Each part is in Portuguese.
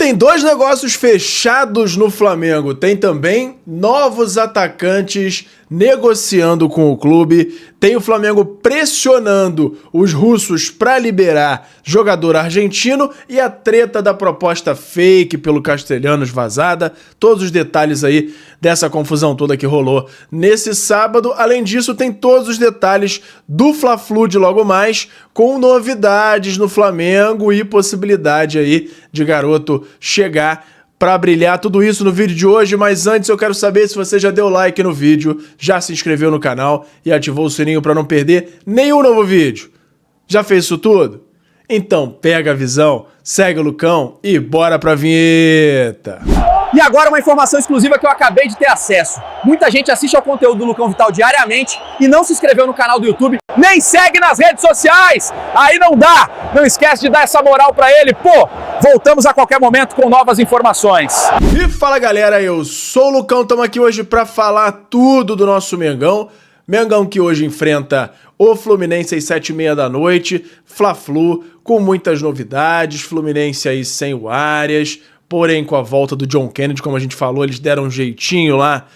tem dois negócios fechados no Flamengo. Tem também novos atacantes negociando com o clube. Tem o Flamengo pressionando os russos para liberar jogador argentino e a treta da proposta fake pelo Castelhanos vazada. Todos os detalhes aí dessa confusão toda que rolou nesse sábado. Além disso, tem todos os detalhes do Fla-Flu de logo mais, com novidades no Flamengo e possibilidade aí de garoto chegar para brilhar. Tudo isso no vídeo de hoje, mas antes eu quero saber se você já deu like no vídeo, já se inscreveu no canal e ativou o sininho para não perder nenhum novo vídeo. Já fez isso tudo? Então pega a visão, segue o Lucão e bora pra vinheta! E agora uma informação exclusiva que eu acabei de ter acesso. Muita gente assiste ao conteúdo do Lucão Vital diariamente e não se inscreveu no canal do YouTube, nem segue nas redes sociais. Aí não dá! Não esquece de dar essa moral pra ele, pô! Voltamos a qualquer momento com novas informações. E fala galera, eu sou o Lucão, estamos aqui hoje pra falar tudo do nosso Mengão. Mengão que hoje enfrenta o Fluminense às 7h30 da noite, Fla-Flu, com muitas novidades, Fluminense aí sem o Arias, porém com a volta do John Kennedy, como a gente falou, eles deram um jeitinho lá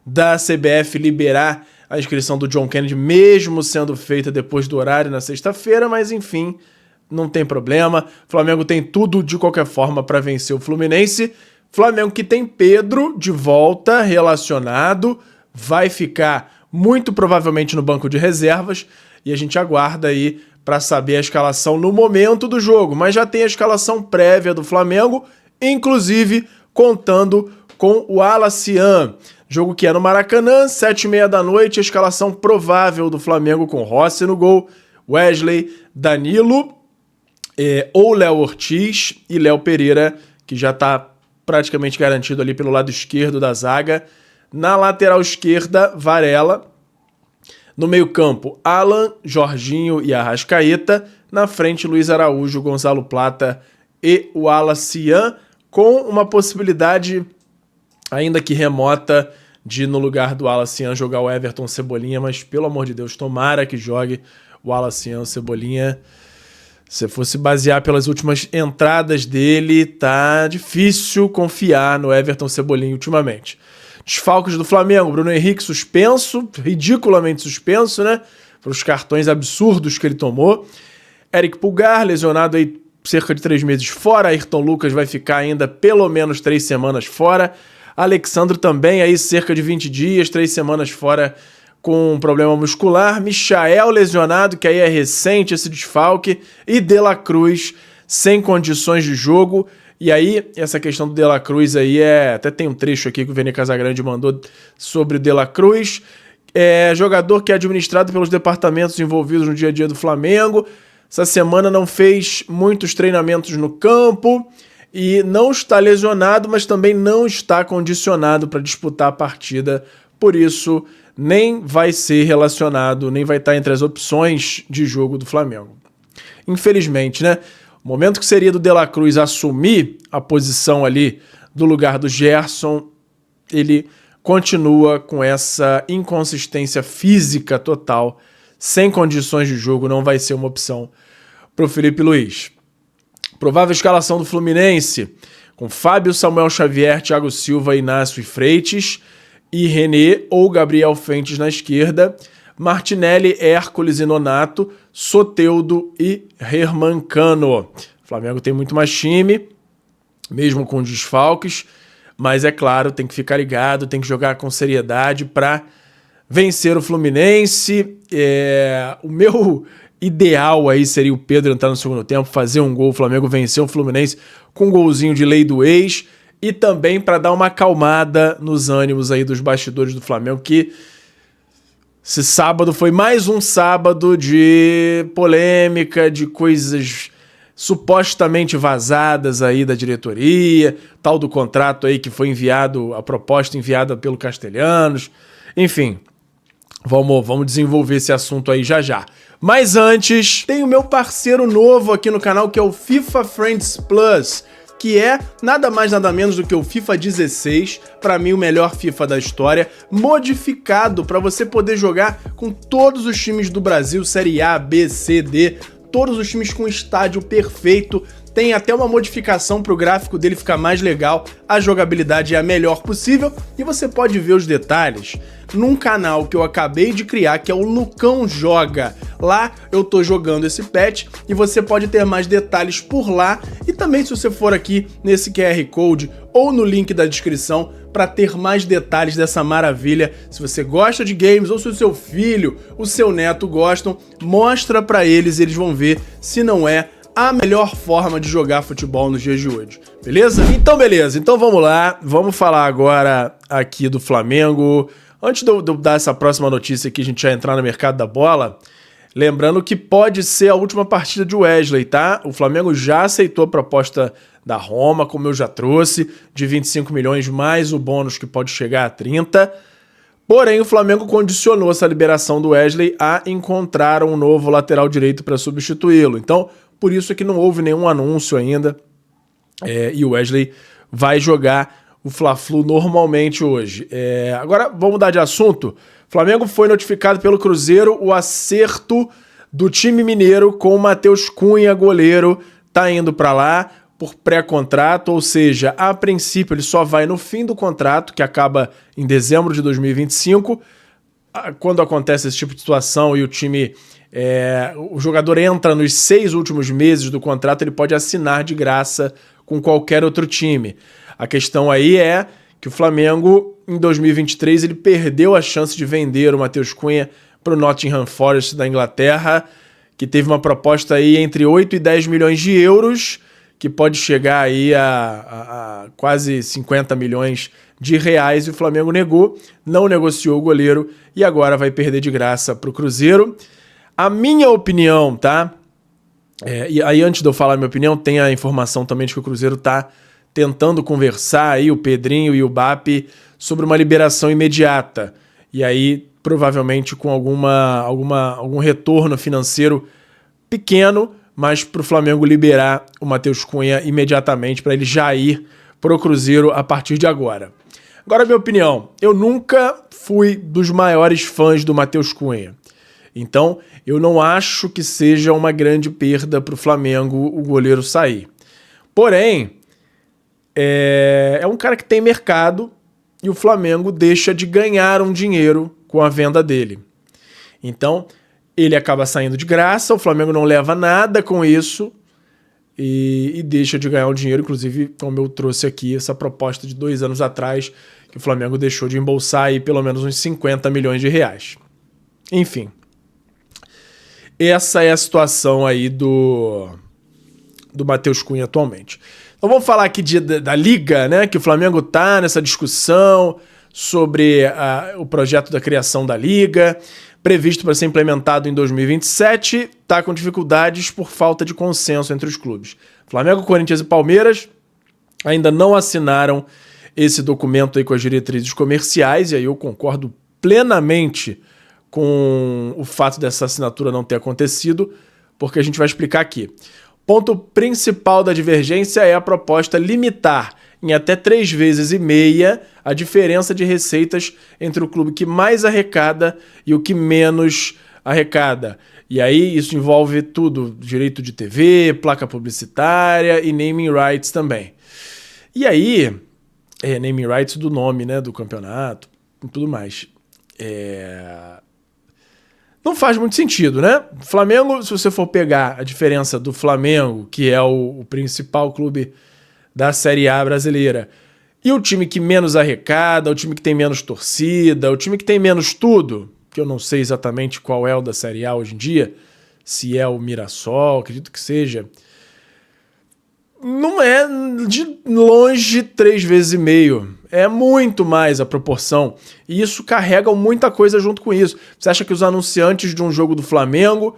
da CBF liberar a inscrição do John Kennedy, mesmo sendo feita depois do horário na sexta-feira, mas enfim, não tem problema. O Flamengo tem tudo de qualquer forma para vencer o Fluminense. Flamengo que tem Pedro de volta relacionado, vai ficar muito provavelmente no banco de reservas e a gente aguarda aí para saber a escalação no momento do jogo, mas já tem a escalação prévia do Flamengo, inclusive contando com o Alacian. Jogo que é no Maracanã, 7h30 da noite, a escalação provável do Flamengo com Rossi no gol, Wesley, Danilo, ou Léo Ortiz e Léo Pereira, que já está praticamente garantido ali pelo lado esquerdo da zaga. Na lateral esquerda, Varela. No meio-campo, Alan, Jorginho e Arrascaeta. Na frente, Luiz Araújo, Gonzalo Plata e o Alacian, com uma possibilidade, ainda que remota, de no lugar do Alacian jogar o Everton Cebolinha, mas pelo amor de Deus, tomara que jogue o Alacian Cebolinha. Se fosse basear pelas últimas entradas dele, tá difícil confiar no Everton Cebolinha ultimamente. Desfalques do Flamengo, Bruno Henrique suspenso, ridiculamente suspenso, né? Para os cartões absurdos que ele tomou. Eric Pulgar, lesionado aí cerca de 3 meses fora. Ayrton Lucas vai ficar ainda pelo menos 3 semanas fora. Alexandro também aí cerca de 20 dias, 3 semanas fora com um problema muscular. Michael lesionado, que aí é recente esse desfalque. E De La Cruz sem condições de jogo. E aí, essa questão do De La Cruz aí até tem um trecho aqui que o Vene Casagrande mandou sobre o De La Cruz. Jogador que é administrado pelos departamentos envolvidos no dia a dia do Flamengo. Essa semana não fez muitos treinamentos no campo e não está lesionado, mas também não está condicionado para disputar a partida. Por isso, nem vai ser relacionado, nem vai estar entre as opções de jogo do Flamengo. Infelizmente, né? O momento que seria do De La Cruz assumir a posição ali do lugar do Gerson, ele continua com essa inconsistência física total, sem condições de jogo, não vai ser uma opção para o Felipe Luiz. Provável escalação do Fluminense, com Fábio, Samuel Xavier, Thiago Silva, Inácio e Freitas, e René ou Gabriel Fentes na esquerda, Martinelli, Hércules e Nonato, Soteldo e Herman Cano. O Flamengo tem muito mais time, mesmo com desfalques, mas é claro, tem que ficar ligado, tem que jogar com seriedade para vencer o Fluminense. O meu ideal aí seria o Pedro entrar no segundo tempo, fazer um gol, o Flamengo vencer o Fluminense com um golzinho de lei do ex, e também para dar uma acalmada nos ânimos aí dos bastidores do Flamengo, que esse sábado foi mais um sábado de polêmica, de coisas supostamente vazadas aí da diretoria, tal do contrato aí que foi enviado, a proposta enviada pelo Castelhanos. Enfim, vamos desenvolver esse assunto aí já já. Mas antes, tem o meu parceiro novo aqui no canal, que é o FIFA Friends Plus, que é nada mais nada menos do que o FIFA 16, para mim o melhor FIFA da história, modificado para você poder jogar com todos os times do Brasil, Série A, B, C, D, todos os times com estádio perfeito, tem até uma modificação para o gráfico dele ficar mais legal, a jogabilidade é a melhor possível e você pode ver os detalhes num canal que eu acabei de criar, que é o Lucão Joga. Lá eu tô jogando esse patch e você pode ter mais detalhes por lá e também se você for aqui nesse QR Code ou no link da descrição para ter mais detalhes dessa maravilha. Se você gosta de games ou se o seu filho, o seu neto gostam, mostra para eles e eles vão ver se não é a melhor forma de jogar futebol nos dias de hoje, beleza? Então beleza, então vamos lá, vamos falar agora aqui do Flamengo. Antes de eu dar essa próxima notícia aqui, a gente já entrar no mercado da bola, lembrando que pode ser a última partida de Wesley, tá? O Flamengo já aceitou a proposta da Roma, como eu já trouxe, de 25 milhões mais o bônus que pode chegar a 30. Porém, o Flamengo condicionou essa liberação do Wesley a encontrar um novo lateral direito para substituí-lo. Então, por isso é que não houve nenhum anúncio ainda e o Wesley vai jogar o Fla-Flu normalmente hoje. Agora, vamos mudar de assunto. O Flamengo foi notificado pelo Cruzeiro o acerto do time mineiro com o Matheus Cunha, goleiro, tá indo para lá por pré-contrato, ou seja, a princípio ele só vai no fim do contrato, que acaba em dezembro de 2025. Quando acontece esse tipo de situação e o time... o jogador entra nos 6 últimos meses do contrato, ele pode assinar de graça com qualquer outro time. A questão aí é que o Flamengo, em 2023, ele perdeu a chance de vender o Matheus Cunha para o Nottingham Forest da Inglaterra, que teve uma proposta aí entre 8 e 10 milhões de euros, que pode chegar aí a quase 50 milhões de reais, e o Flamengo negou, não negociou o goleiro e agora vai perder de graça para o Cruzeiro. A minha opinião, tá? E aí antes de eu falar a minha opinião, tem a informação também de que o Cruzeiro tá tentando conversar aí, o Pedrinho e o Bapi, sobre uma liberação imediata. E aí, provavelmente com algum retorno financeiro pequeno, mas para o Flamengo liberar o Matheus Cunha imediatamente, para ele já ir pro Cruzeiro a partir de agora. Agora, minha opinião, eu nunca fui dos maiores fãs do Matheus Cunha. Então, eu não acho que seja uma grande perda para o Flamengo o goleiro sair. Porém, é um cara que tem mercado e o Flamengo deixa de ganhar um dinheiro com a venda dele. Então, ele acaba saindo de graça, o Flamengo não leva nada com isso e deixa de ganhar um dinheiro. Inclusive, como eu trouxe aqui essa proposta de 2 anos atrás, que o Flamengo deixou de embolsar aí pelo menos uns 50 milhões de reais. Enfim. Essa é a situação aí do Matheus Cunha atualmente. Então vamos falar aqui da Liga, né? Que o Flamengo tá nessa discussão sobre o projeto da criação da Liga, previsto para ser implementado em 2027, tá com dificuldades por falta de consenso entre os clubes. Flamengo, Corinthians e Palmeiras ainda não assinaram esse documento aí com as diretrizes comerciais, e aí eu concordo plenamente com o fato dessa assinatura não ter acontecido, porque a gente vai explicar aqui. Ponto principal da divergência é a proposta limitar em até 3,5 vezes a diferença de receitas entre o clube que mais arrecada e o que menos arrecada. E aí isso envolve tudo, direito de TV, placa publicitária e naming rights também. E aí, naming rights do nome, né, do campeonato e tudo mais. Não faz muito sentido, né? Flamengo, se você for pegar a diferença do Flamengo, que é o principal clube da Série A brasileira, e o time que menos arrecada, o time que tem menos torcida, o time que tem menos tudo, que eu não sei exatamente qual é o da Série A hoje em dia, se é o Mirassol, acredito que seja, não é de longe 3,5 vezes. É muito mais a proporção. E isso carrega muita coisa junto com isso. Você acha que os anunciantes de um jogo do Flamengo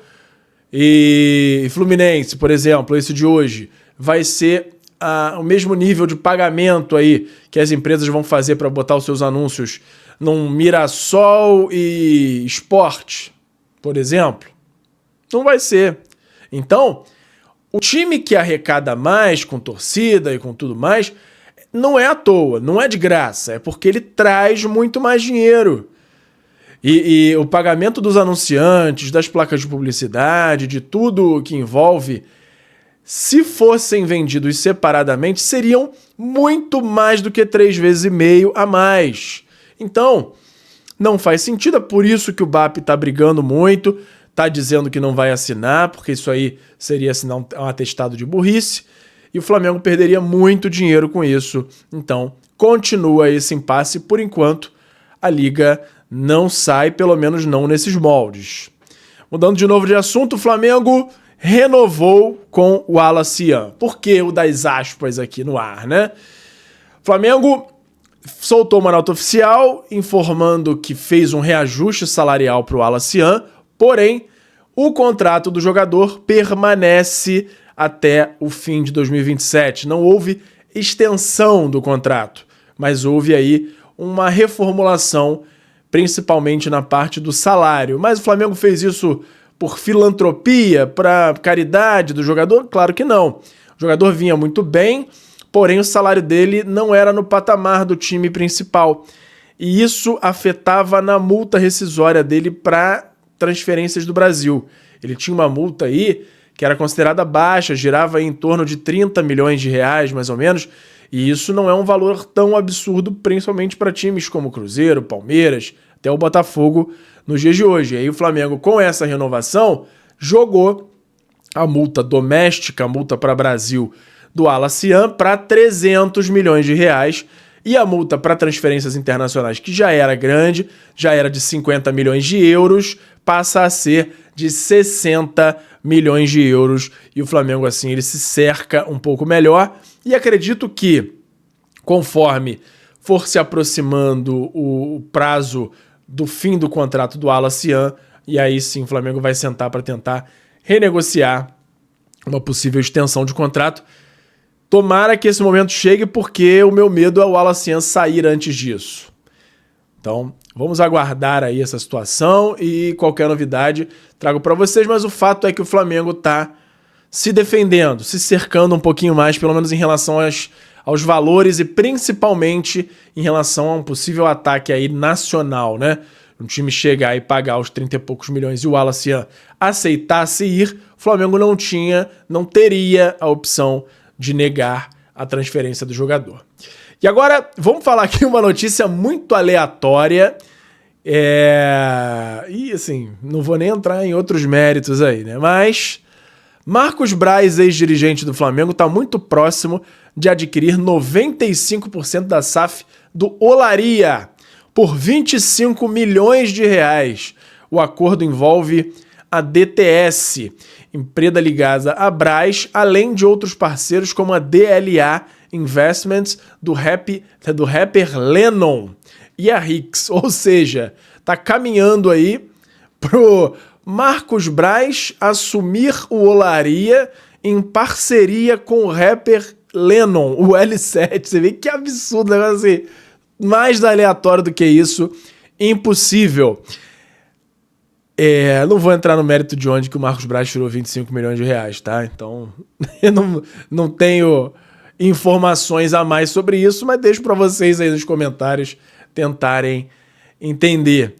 e Fluminense, por exemplo, esse de hoje, vai ser o mesmo nível de pagamento aí que as empresas vão fazer para botar os seus anúncios num Mirassol e Sport, por exemplo? Não vai ser. Então, o time que arrecada mais com torcida e com tudo mais, não é à toa, não é de graça, é porque ele traz muito mais dinheiro. E o pagamento dos anunciantes, das placas de publicidade, de tudo que envolve, se fossem vendidos separadamente, seriam muito mais do que 3,5 vezes a mais. Então, não faz sentido, é por isso que o BAP está brigando muito, está dizendo que não vai assinar, porque isso aí seria assinar um atestado de burrice, e o Flamengo perderia muito dinheiro com isso. Então, continua esse impasse, por enquanto, a Liga não sai, pelo menos não nesses moldes. Mudando de novo de assunto, o Flamengo renovou com o Wallace Yan. Por que o das aspas aqui no ar, né? O Flamengo soltou uma nota oficial informando que fez um reajuste salarial para o Wallace Yan, porém, o contrato do jogador permanece até o fim de 2027. Não houve extensão do contrato, mas houve aí uma reformulação, principalmente na parte do salário. Mas o Flamengo fez isso por filantropia, para caridade do jogador? Claro que não. O jogador vinha muito bem, porém o salário dele não era no patamar do time principal. E isso afetava na multa rescisória dele para transferências do Brasil. Ele tinha uma multa aí que era considerada baixa, girava em torno de 30 milhões de reais, mais ou menos, e isso não é um valor tão absurdo, principalmente para times como Cruzeiro, Palmeiras, até o Botafogo nos dias de hoje. E aí o Flamengo, com essa renovação, jogou a multa doméstica, a multa para Brasil do Wallace Yan, para 300 milhões de reais, e a multa para transferências internacionais, que já era grande, já era de 50 milhões de euros, passa a ser de 60 milhões de euros, e o Flamengo, assim, ele se cerca um pouco melhor, e acredito que, conforme for se aproximando o prazo do fim do contrato do Wallace Yan, e aí sim o Flamengo vai sentar para tentar renegociar uma possível extensão de contrato. Tomara que esse momento chegue, porque o meu medo é o Wallace Yan sair antes disso. Então, vamos aguardar aí essa situação e qualquer novidade trago para vocês, mas o fato é que o Flamengo está se defendendo, se cercando um pouquinho mais, pelo menos em relação aos valores e principalmente em relação a um possível ataque aí nacional, né? Um time chegar e pagar os 30 e poucos milhões e o Wallace Yan aceitasse ir, o Flamengo não teria a opção de negar a transferência do jogador. E agora, vamos falar aqui uma notícia muito aleatória. E assim, não vou nem entrar em outros méritos aí, né? Mas Marcos Braz, ex-dirigente do Flamengo, está muito próximo de adquirir 95% da SAF do Olaria por 25 milhões de reais. O acordo envolve a DTS, empresa ligada a Braz, além de outros parceiros como a DLA Investments do rapper Lennon e a Rix. Ou seja, tá caminhando aí pro Marcos Braz assumir o Olaria em parceria com o rapper Lennon, o L7. Você vê que absurdo, negócio assim. Mais aleatório do que isso, impossível. Não vou entrar no mérito de onde que o Marcos Braz tirou 25 milhões de reais, tá? Então, eu não tenho informações a mais sobre isso, mas deixo para vocês aí nos comentários tentarem entender.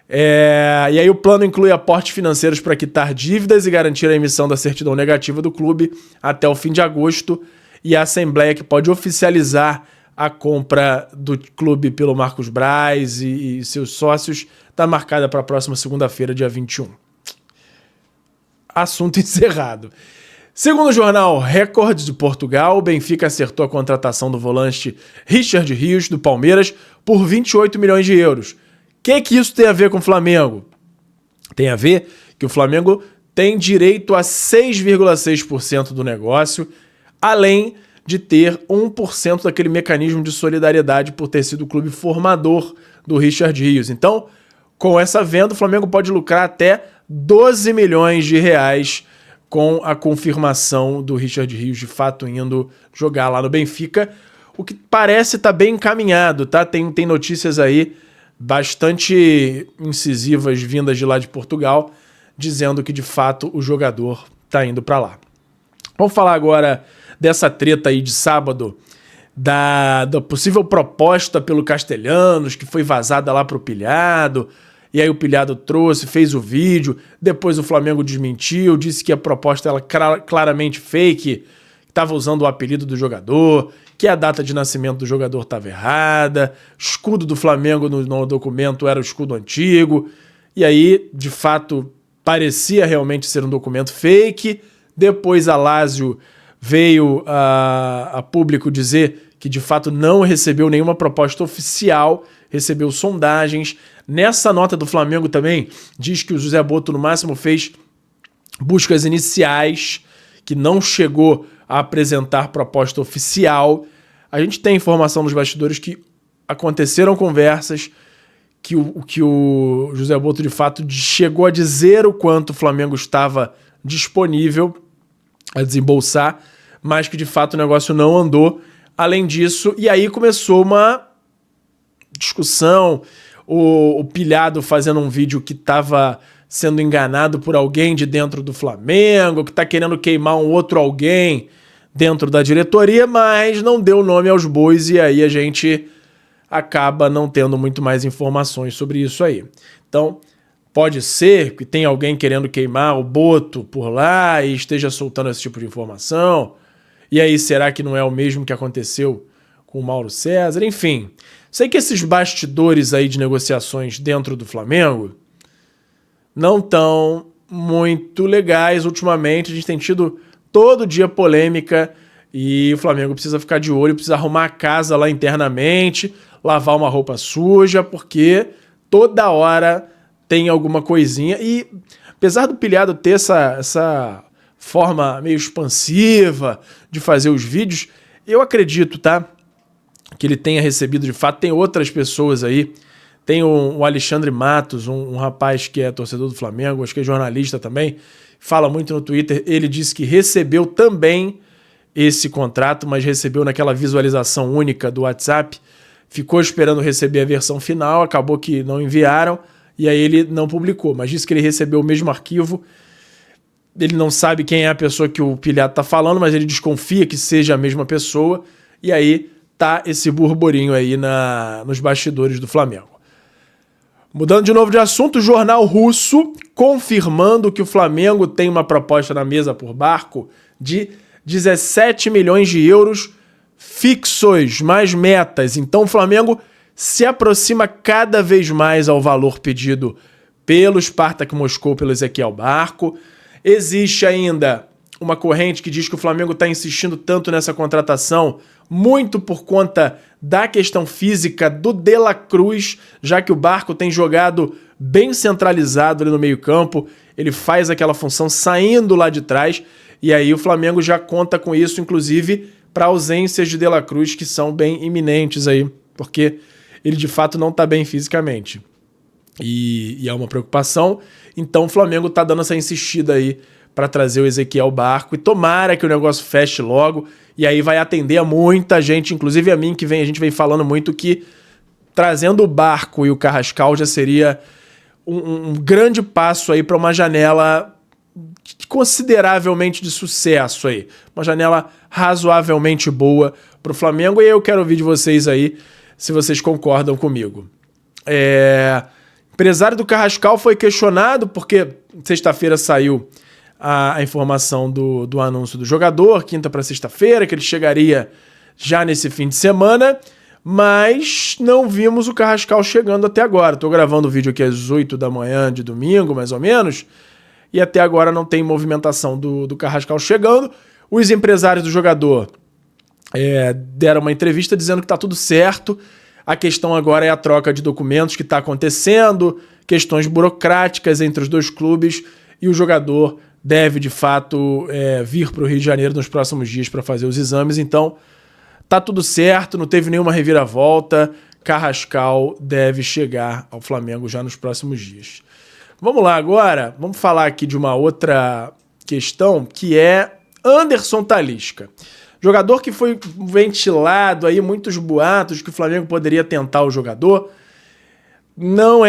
E aí o plano inclui aportes financeiros para quitar dívidas e garantir a emissão da certidão negativa do clube até o fim de agosto, e a assembleia que pode oficializar a compra do clube pelo Marcos Braz e seus sócios está marcada para a próxima segunda-feira, dia 21. Assunto encerrado. Segundo o jornal Record de Portugal, o Benfica acertou a contratação do volante Richard Rios, do Palmeiras, por 28 milhões de euros. O que isso tem a ver com o Flamengo? Tem a ver que o Flamengo tem direito a 6,6% do negócio, além de ter 1% daquele mecanismo de solidariedade por ter sido o clube formador do Richard Rios. Então, com essa venda, o Flamengo pode lucrar até 12 milhões de reais com a confirmação do Richard Rios de fato indo jogar lá no Benfica, o que parece estar bem encaminhado, tá? Tem notícias aí bastante incisivas vindas de lá de Portugal, dizendo que de fato o jogador está indo para lá. Vamos falar agora dessa treta aí de sábado, da possível proposta pelo Castelhanos, que foi vazada lá pro pilhado. E aí o pilhado trouxe, fez o vídeo, depois o Flamengo desmentiu, disse que a proposta era claramente fake, estava usando o apelido do jogador, que a data de nascimento do jogador estava errada, escudo do Flamengo no documento era o escudo antigo, e aí, de fato, parecia realmente ser um documento fake. Depois a Lazio veio a público dizer que de fato não recebeu nenhuma proposta oficial, recebeu sondagens. Nessa nota do Flamengo também diz que o José Botto no máximo fez buscas iniciais, que não chegou a apresentar proposta oficial. A gente tem informação nos bastidores que aconteceram conversas, que o José Botto de fato chegou a dizer o quanto o Flamengo estava disponível a desembolsar, mas que de fato o negócio não andou. Além disso, e aí começou uma discussão, o pilhado fazendo um vídeo que estava sendo enganado por alguém de dentro do Flamengo, que está querendo queimar um outro alguém dentro da diretoria, mas não deu nome aos bois, e aí a gente acaba não tendo muito mais informações sobre isso aí. Então, pode ser que tenha alguém querendo queimar o Botto por lá e esteja soltando esse tipo de informação. E aí, será que não é o mesmo que aconteceu com o Mauro César? Enfim, sei que esses bastidores aí de negociações dentro do Flamengo não estão muito legais ultimamente. A gente tem tido todo dia polêmica e o Flamengo precisa ficar de olho, precisa arrumar a casa lá internamente, lavar uma roupa suja, porque toda hora tem alguma coisinha. E apesar do pilhado ter essa forma meio expansiva de fazer os vídeos, eu acredito, tá? Que ele tenha recebido de fato. Tem outras pessoas aí. Tem o Alexandre Matos, um rapaz que é torcedor do Flamengo, acho que é jornalista também, fala muito no Twitter. Ele disse que recebeu também esse contrato, mas recebeu naquela visualização única do WhatsApp. Ficou esperando receber a versão final, acabou que não enviaram, e aí ele não publicou, mas disse que ele recebeu o mesmo arquivo. Ele não sabe quem é a pessoa que o pilhado tá falando, mas ele desconfia que seja a mesma pessoa, e aí tá esse burburinho aí nos bastidores do Flamengo. Mudando de novo de assunto, o jornal russo confirmando que o Flamengo tem uma proposta na mesa por Barco de 17 milhões de euros fixos, mais metas. Então o Flamengo se aproxima cada vez mais ao valor pedido pelo Spartak Moscou, pelo Ezequiel Barco. Existe ainda uma corrente que diz que o Flamengo está insistindo tanto nessa contratação muito por conta da questão física do De La Cruz, já que o Barco tem jogado bem centralizado ali no meio-campo, ele faz aquela função saindo lá de trás, e aí o Flamengo já conta com isso, inclusive para ausências de De La Cruz que são bem iminentes aí, porque ele de fato não está bem fisicamente. E é uma preocupação, então o Flamengo está dando essa insistida aí para trazer o Ezequiel Barco, e tomara que o negócio feche logo, e aí vai atender a muita gente, inclusive a mim, que a gente vem falando muito que trazendo o Barco e o Carrascal já seria um grande passo aí para uma janela consideravelmente de sucesso aí, uma janela razoavelmente boa para o Flamengo, e eu quero ouvir de vocês aí se vocês concordam comigo. Empresário do Carrascal foi questionado porque sexta-feira saiu a informação do anúncio do jogador, quinta para sexta-feira, que ele chegaria já nesse fim de semana, mas não vimos o Carrascal chegando até agora. Estou gravando o vídeo aqui às 8 da manhã de domingo, mais ou menos, e até agora não tem movimentação do Carrascal chegando. Os empresários do jogador deram uma entrevista dizendo que está tudo certo. A questão agora é a troca de documentos que está acontecendo, questões burocráticas entre os dois clubes, e o jogador deve, de fato, vir para o Rio de Janeiro nos próximos dias para fazer os exames. Então, tá tudo certo, não teve nenhuma reviravolta. Carrascal deve chegar ao Flamengo já nos próximos dias. Vamos lá agora, vamos falar aqui de uma outra questão, que é Anderson Talisca. Jogador que foi ventilado aí, muitos boatos que o Flamengo poderia tentar o jogador. Não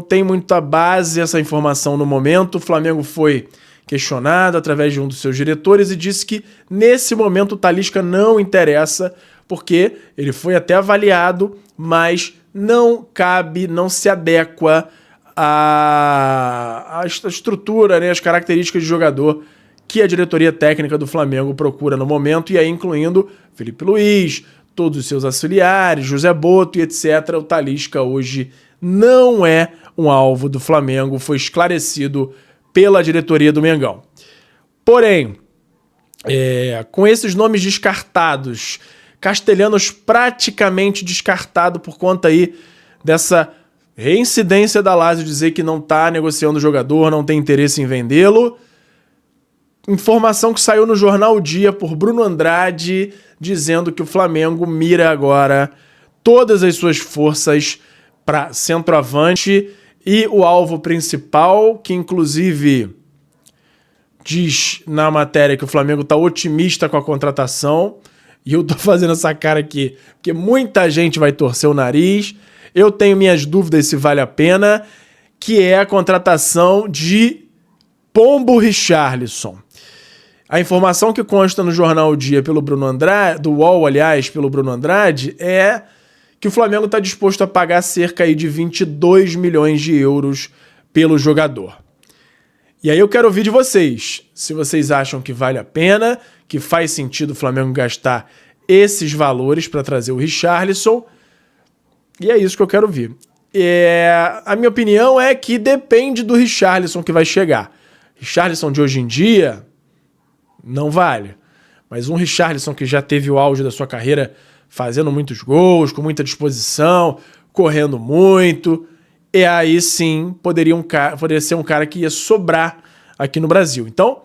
tem muita base essa informação no momento. O Flamengo foi questionado através de um dos seus diretores e disse que nesse momento o Talisca não interessa, porque ele foi até avaliado, mas não cabe, não se adequa à estrutura, né, as características de jogador que a diretoria técnica do Flamengo procura no momento, e aí incluindo Felipe Luiz, todos os seus auxiliares, José Boto e etc. O Talisca hoje não é um alvo do Flamengo, foi esclarecido pela diretoria do Mengão. Porém, com esses nomes descartados, Castellanos praticamente descartado por conta aí dessa reincidência da Lazio dizer que não está negociando o jogador, não tem interesse em vendê-lo. Informação que saiu no jornal O Dia por Bruno Andrade, dizendo que o Flamengo mira agora todas as suas forças para centroavante, e o alvo principal, que inclusive diz na matéria que o Flamengo está otimista com a contratação, e eu tô fazendo essa cara aqui porque muita gente vai torcer o nariz, eu tenho minhas dúvidas se vale a pena, que é a contratação de Pombo Richarlison. A informação que consta no jornal O Dia pelo Bruno Andrade, do UOL, aliás, pelo Bruno Andrade, é que o Flamengo está disposto a pagar cerca aí de 22 milhões de euros pelo jogador. E aí eu quero ouvir de vocês, se vocês acham que vale a pena, que faz sentido o Flamengo gastar esses valores para trazer o Richarlison, e é isso que eu quero ouvir. A minha opinião é que depende do Richarlison que vai chegar. Richarlison de hoje em dia não vale, mas um Richarlison que já teve o auge da sua carreira fazendo muitos gols, com muita disposição, correndo muito, e aí sim poderia ser um cara que ia sobrar aqui no Brasil. Então,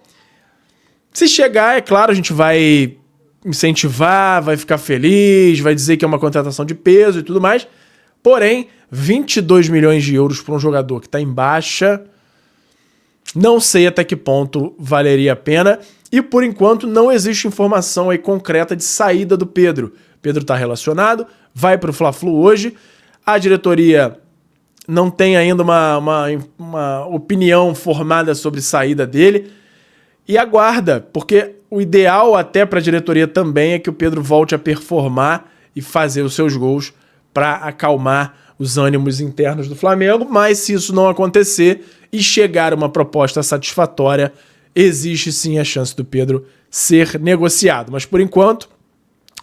se chegar, é claro, a gente vai incentivar, vai ficar feliz, vai dizer que é uma contratação de peso e tudo mais, porém, 22 milhões de euros para um jogador que está em baixa, não sei até que ponto valeria a pena, e por enquanto não existe informação aí concreta de saída do Pedro. Pedro está relacionado, vai para o Fla-Flu hoje, a diretoria não tem ainda uma opinião formada sobre saída dele, e aguarda, porque o ideal até para a diretoria também é que o Pedro volte a performar e fazer os seus gols para acalmar os ânimos internos do Flamengo, mas se isso não acontecer e chegar uma proposta satisfatória, existe sim a chance do Pedro ser negociado. Mas por enquanto,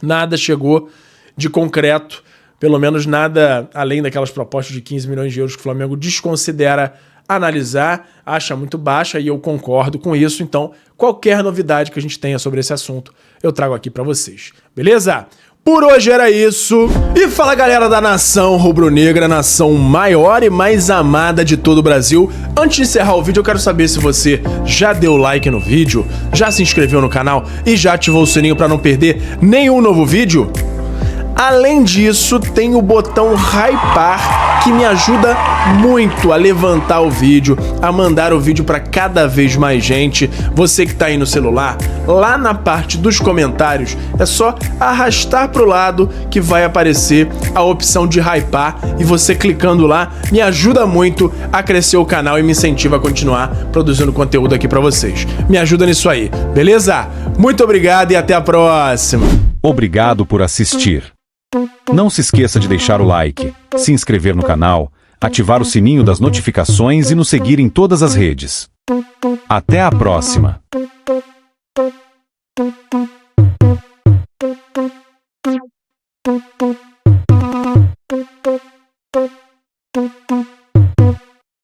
nada chegou de concreto, pelo menos nada além daquelas propostas de 15 milhões de euros que o Flamengo desconsidera analisar, acha muito baixa, e eu concordo com isso. Então, qualquer novidade que a gente tenha sobre esse assunto, eu trago aqui pra vocês. Beleza? Por hoje era isso. E fala, galera da nação rubro-negra, nação maior e mais amada de todo o Brasil. Antes de encerrar o vídeo, eu quero saber se você já deu like no vídeo, já se inscreveu no canal e já ativou o sininho para não perder nenhum novo vídeo. Além disso, tem o botão hypar, que me ajuda muito a levantar o vídeo, a mandar o vídeo para cada vez mais gente. Você que tá aí no celular, lá na parte dos comentários, é só arrastar pro lado que vai aparecer a opção de hypar, e você clicando lá me ajuda muito a crescer o canal e me incentiva a continuar produzindo conteúdo aqui para vocês. Me ajuda nisso aí, beleza? Muito obrigado e até a próxima. Obrigado por assistir. Não se esqueça de deixar o like, se inscrever no canal, ativar o sininho das notificações e nos seguir em todas as redes. Até a próxima!